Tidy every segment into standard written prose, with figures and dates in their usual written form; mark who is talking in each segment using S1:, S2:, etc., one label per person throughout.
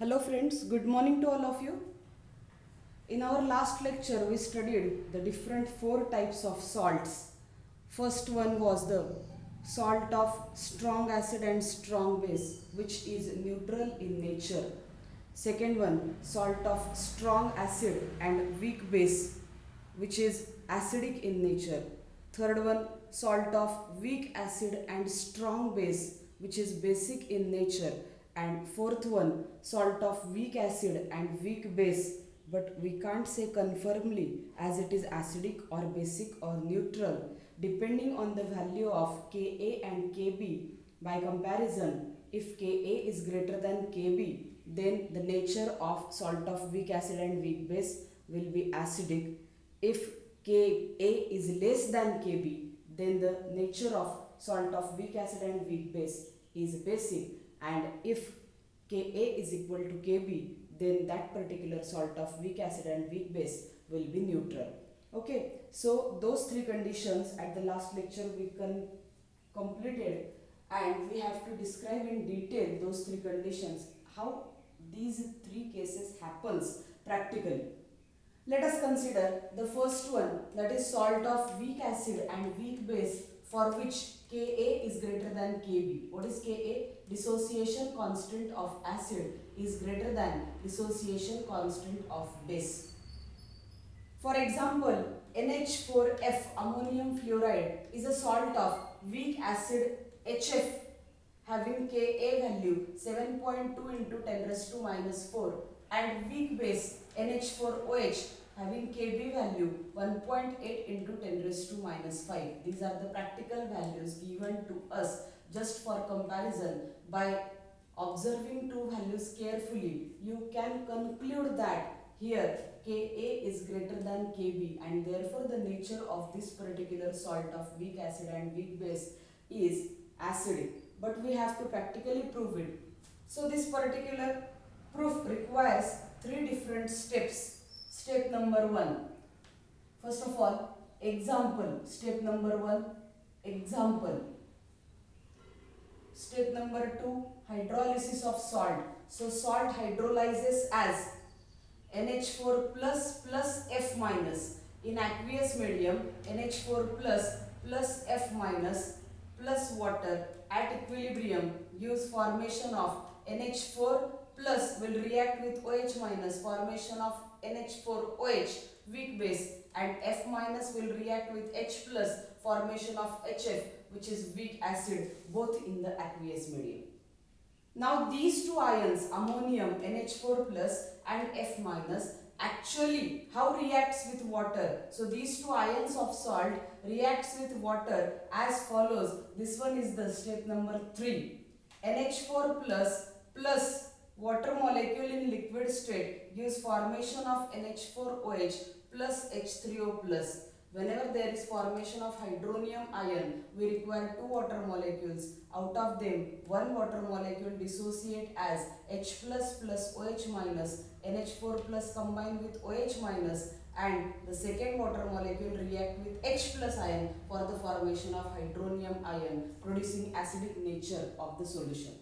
S1: Hello friends, good morning to all of you. In our last lecture, we studied the different four types of salts. First one was the salt of strong acid and strong base, which is neutral in nature. Second one, salt of strong acid and weak base, which is acidic in nature. Third one, salt of weak acid and strong base, which is basic in nature. And fourth one, salt of weak acid and weak base, but we can't say confirmly as it is acidic or basic or neutral depending on the value of Ka and Kb. By comparison, if Ka is greater than Kb, then the nature of salt of weak acid and weak base will be acidic. If Ka is less than Kb, then the nature of salt of weak acid and weak base is basic, and if Ka is equal to Kb, then that particular salt of weak acid and weak base will be neutral. Okay, so those three conditions at the last lecture we completed, and we have to describe in detail those three conditions, how these three cases happens practically. Let us consider the first one, that is salt of weak acid and weak base for which Ka is greater than Kb. What is Ka? Dissociation constant of acid is greater than dissociation constant of base. For example, NH4F ammonium fluoride is a salt of weak acid HF having Ka value 7.2 into 10 raised to minus 4 and weak base NH4OH having Kb value 1.8 into 10 raised to minus 5. These are the practical values given to us just for comparison. By observing two values carefully, you can conclude that here Ka is greater than Kb, and therefore the nature of this particular salt of weak acid and weak base is acidic. But we have to practically prove it. So this particular proof requires three different steps. Step number 1. First of all, example. Step number 1, example. Step number 2, hydrolysis of salt. So salt hydrolyzes as NH4 plus F minus. In aqueous medium, NH4 plus F minus plus water at equilibrium gives formation of NH4 plus will react with OH minus, formation of NH4OH weak base, and F minus will react with H plus, formation of HF, which is weak acid, both in the aqueous medium. Now these two ions, ammonium NH4 plus and F minus, actually how reacts with water? So these two ions of salt reacts with water as follows. This one is the step number 3. NH4 plus water molecule in liquid state gives formation of NH4OH plus H3O plus. Whenever there is formation of hydronium ion, we require two water molecules. Out of them, one water molecule dissociate as H plus OH minus, NH4 plus combined with OH minus, and the second water molecule react with H plus ion for the formation of hydronium ion, producing acidic nature of the solution.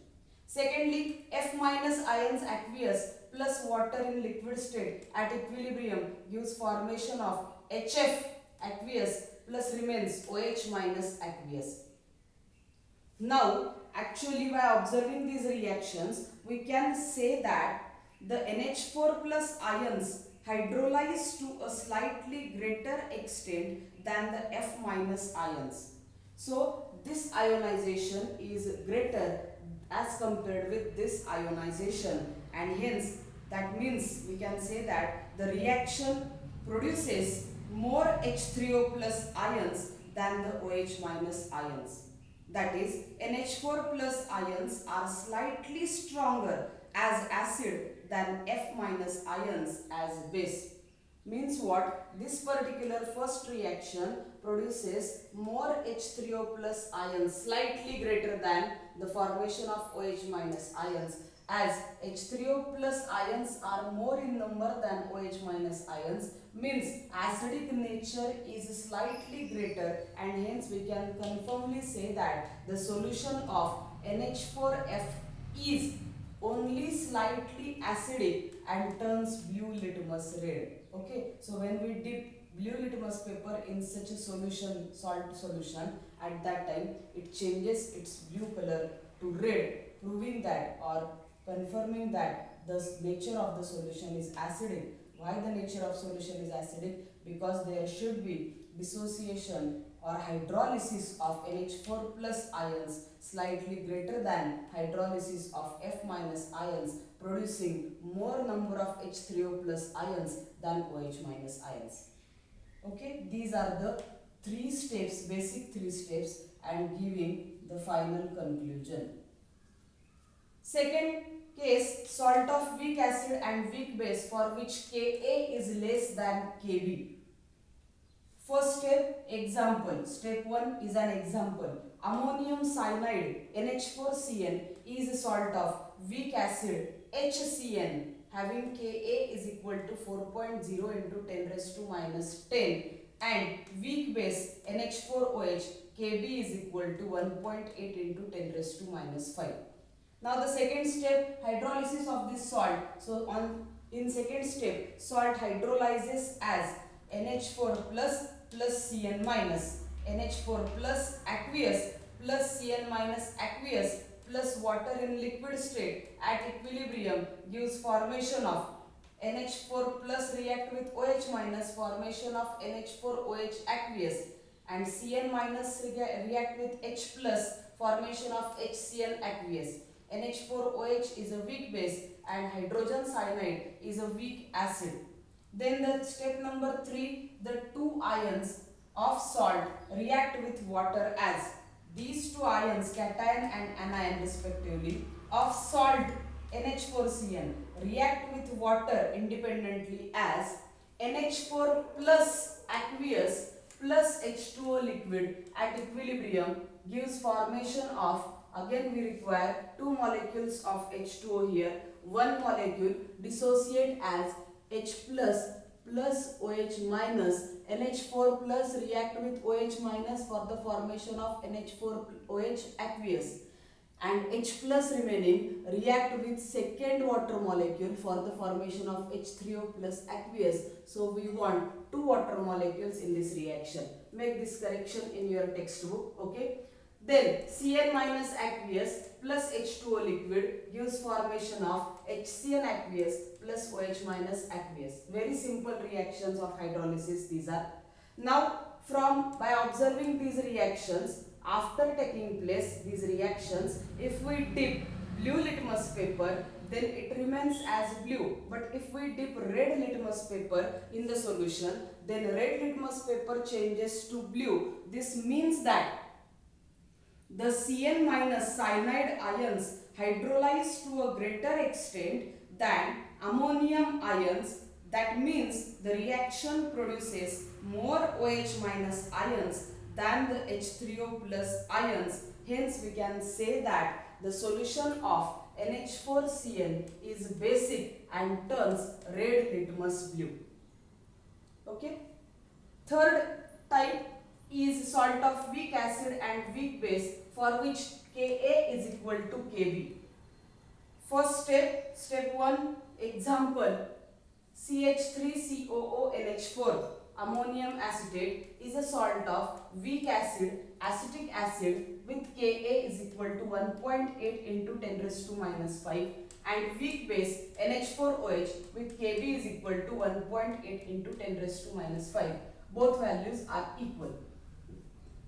S1: Secondly, F minus ions aqueous plus water in liquid state at equilibrium gives formation of HF aqueous plus remains OH minus aqueous. Now, actually by observing these reactions, we can say that the NH4 plus ions hydrolyze to a slightly greater extent than the F minus ions. So, this ionization is greater as compared with this ionization, and hence that means we can say that the reaction produces more H3O plus ions than the OH minus ions. That is, NH4 plus ions are slightly stronger as acid than F minus ions as base. Means what? This particular first reaction produces more H3O plus ions slightly greater than the formation of OH minus ions, as H3O plus ions are more in number than OH minus ions, means acidic nature is slightly greater, and hence we can confirmly say that the solution of NH4F is only slightly acidic and turns blue litmus red. Okay, so when we dip blue litmus paper in such a solution, salt solution, at that time it changes its blue color to red, proving that or confirming that the nature of the solution is acidic. Why the nature of solution is acidic? Because there should be dissociation or hydrolysis of NH4 plus ions slightly greater than hydrolysis of F minus ions, producing more number of H3O plus ions than OH minus ions. Okay, these are the three steps, basic three steps, and giving the final conclusion. Second case, salt of weak acid and weak base for which Ka is less than Kb. First step, example. Step 1 is an example. Ammonium cyanide NH4Cn is a salt of weak acid HCN having Ka is equal to 4.0 into 10 raised to minus 10 and weak base NH4OH Kb is equal to 1.8 into 10 raised to minus 5. Now the second step, hydrolysis of this salt. So in second step, salt hydrolyzes as NH4 plus Cn minus, NH4 plus aqueous plus Cn minus aqueous plus water in liquid state at equilibrium gives formation of NH4 plus react with OH minus, formation of NH4OH aqueous, and Cn minus react with H plus, formation of HCl aqueous. NH4OH is a weak base and hydrogen cyanide is a weak acid. Then the step number 3, the two ions of salt react with water as these two ions, cation and anion respectively, of salt NH4Cn react with water independently as NH4 plus aqueous plus H2O liquid at equilibrium gives formation of, again we require two molecules of H2O here, one molecule dissociate as H plus OH minus, NH4 plus react with OH minus for the formation of NH4OH aqueous, and H plus remaining react with second water molecule for the formation of H3O plus aqueous. So we want two water molecules in this reaction. Make this correction in your textbook. Okay. Then Cn minus aqueous plus H2O liquid gives formation of HCN aqueous plus OH minus aqueous. Very simple reactions of hydrolysis these are. Now by observing these reactions, after taking place these reactions, if we dip blue litmus paper, then it remains as blue. But if we dip red litmus paper in the solution, then red litmus paper changes to blue. This means that the Cn minus cyanide ions hydrolyze to a greater extent than ammonium ions. That means the reaction produces more OH minus ions than the H3O plus ions. Hence we can say that the solution of NH4Cn is basic and turns red litmus blue. Okay. Third type is salt of weak acid and weak base for which Ka is equal to Kb. First step, step 1, example, CH3COONH4 ammonium acetate is a salt of weak acid, acetic acid with Ka is equal to 1.8 into 10 raised to minus 5 and weak base NH4OH with Kb is equal to 1.8 into 10 raised to minus 5. Both values are equal.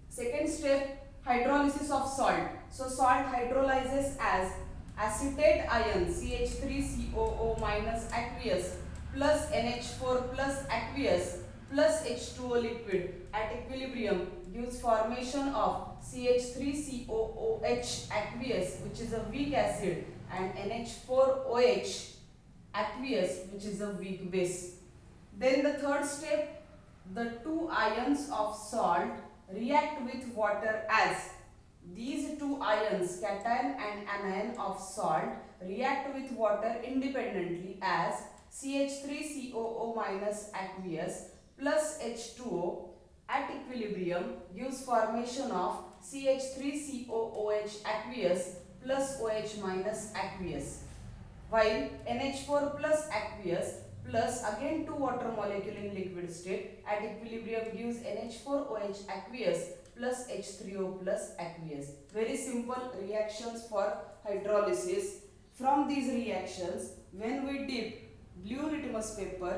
S1: Second step, hydrolysis of salt. So salt hydrolyzes as acetate ion CH3COO minus aqueous plus NH4 plus aqueous plus H2O liquid at equilibrium gives formation of CH3COOH aqueous, which is a weak acid, and NH4OH aqueous, which is a weak base. Then the third step, the two ions of salt react with water as these two ions, cation and anion of salt, react with water independently as CH3COO minus aqueous plus H2O at equilibrium gives formation of CH3COOH aqueous plus OH minus aqueous. while NH4 plus aqueous plus again 2 water molecule in liquid state at equilibrium gives NH4OH aqueous plus H3O plus aqueous. Very simple reactions for hydrolysis. From these reactions, when we dip blue litmus paper,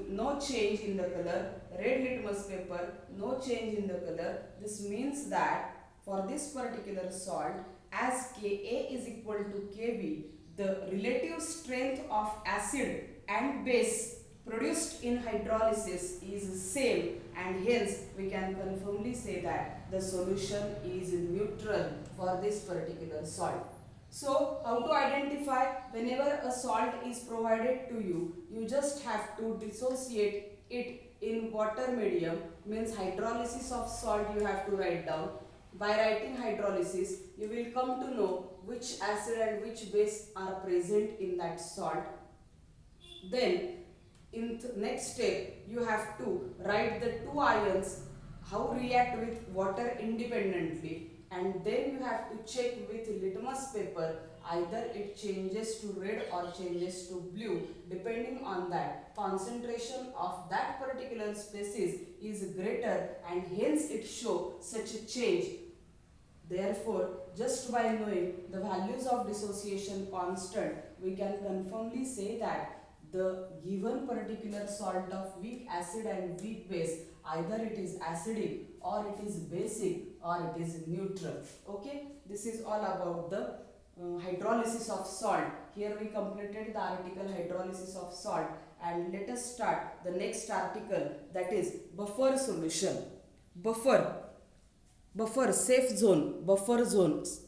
S1: no change in the color, red litmus paper, no change in the color. This means that for this particular salt, as Ka is equal to Kb, the relative strength of acid and base produced in hydrolysis is same, and hence we can confirmly say that the solution is neutral for this particular salt. So, how to identify? Whenever a salt is provided to you, you just have to dissociate it in water medium, means hydrolysis of salt you have to write down. By writing hydrolysis, you will come to know which acid and which base are present in that salt. Then, in the next step, you have to write the two ions, how react with water independently, and then you have to check with litmus paper, either it changes to red or changes to blue. Depending on that, concentration of that particular species is greater, and hence it shows such a change. Therefore, just by knowing the values of dissociation constant, we can confirmly say that the given particular salt of weak acid and weak base, either it is acidic or it is basic or it is neutral. Okay, this is all about the hydrolysis of salt. Here we completed the article hydrolysis of salt, and let us start the next article, that is buffer solution. Buffer, safe zone, buffer zones.